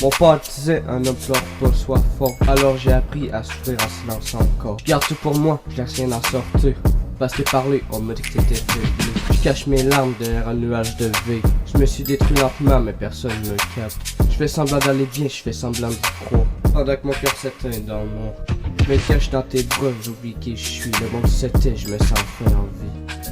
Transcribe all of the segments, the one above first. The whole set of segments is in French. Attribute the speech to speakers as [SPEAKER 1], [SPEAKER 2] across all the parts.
[SPEAKER 1] Mon père disait un homme pleure pas soit fort. Alors j'ai appris à souffrir en silence encore. Je garde tout pour moi, je laisse rien en sortir. Parce que parler, on me dit que c'était faible. Je cache mes larmes derrière un nuage de V. Je me suis détruit lentement mais personne me capte. Je fais semblant d'aller bien, je fais semblant d'y croire. Pendant que mon cœur s'éteint dans le noir. Je me cache dans tes bras, j'oublie qui je suis. Le monde c'était, je me sens enfin en vie.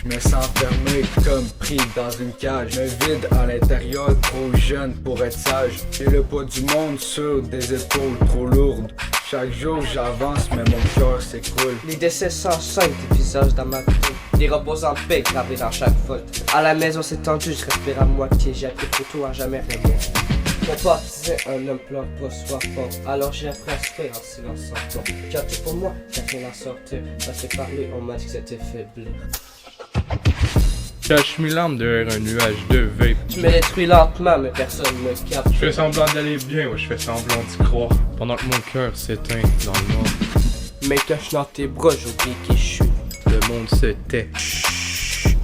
[SPEAKER 2] Je me sens fermé comme pris dans une cage. Je me vide à l'intérieur, trop jeune pour être sage. J'ai le poids du monde sur des épaules trop lourdes. Chaque jour j'avance mais mon cœur s'écroule.
[SPEAKER 1] Les décès sans scène, des visages dans ma peau. Des robots en paix gravés dans chaque faute. À la maison c'est tendu, je respire à moitié. J'ai appris trop tôt à jamais rien. Mon père disait un homme pleure pas soit fort. Alors j'ai appris à souffrir en silence sans temps. J'ai tout pour moi, j'ai rien à sortir. Parce que parler, on m'a dit que c'était faible.
[SPEAKER 3] Cache mes larmes derrière un nuage de vape.
[SPEAKER 1] Je me détruis lentement mais personne me capte.
[SPEAKER 3] Je fais semblant d'aller bien ou je fais semblant d'y croire. Pendant que mon cœur s'éteint dans le noir.
[SPEAKER 1] Mais cache dans tes bras, j'oublie qui je suis.
[SPEAKER 3] Le monde se tait.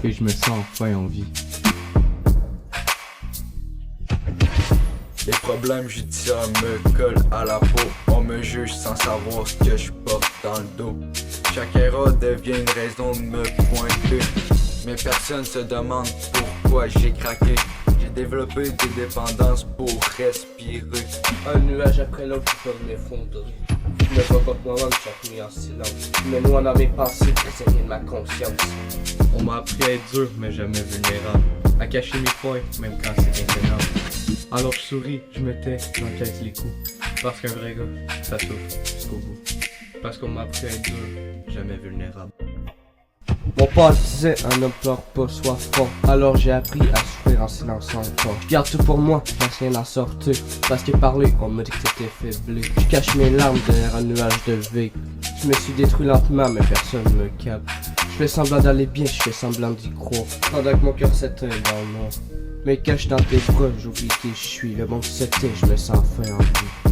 [SPEAKER 3] Et je me sens enfin en vie.
[SPEAKER 2] Les problèmes judiciaires me collent à la peau. On me juge sans savoir ce que je porte dans le dos. Chaque erreur devient une raison de me pointer. Mais personne se demande pourquoi j'ai craqué. J'ai développé des dépendances pour respirer.
[SPEAKER 1] Un nuage après l'autre qui peut m'effondrer. Je me vois contre moi-même chaque nuit en silence. Je me noie dans mes pensées, prisonnier de ma conscience.
[SPEAKER 3] On m'a appris à être dur mais jamais vulnérable. À cacher mes failles même quand c'est intenable. Alors je souris, je me tais, j'encaisse les coups. Parce qu'un vrai gars, ça souffre jusqu'au bout. Parce qu'on m'a appris à être dur, jamais vulnérable.
[SPEAKER 1] Mon père disait un homme pleure pas soit fort. Alors j'ai appris à souffrir en silence encore. Je garde tout pour moi, je laisse rien en sortir. Parce que parler, on me dit que c'était faible. Je cache mes larmes derrière un nuage de V. Je me suis détruit lentement mais personne me capte. Je fais semblant d'aller bien, je fais semblant d'y croire. Pendant que mon cœur s'éteint dans le noir. Mais cache dans tes bras, j'oublie qui je suis. Le monde s'éteint, je me sens enfin en vie.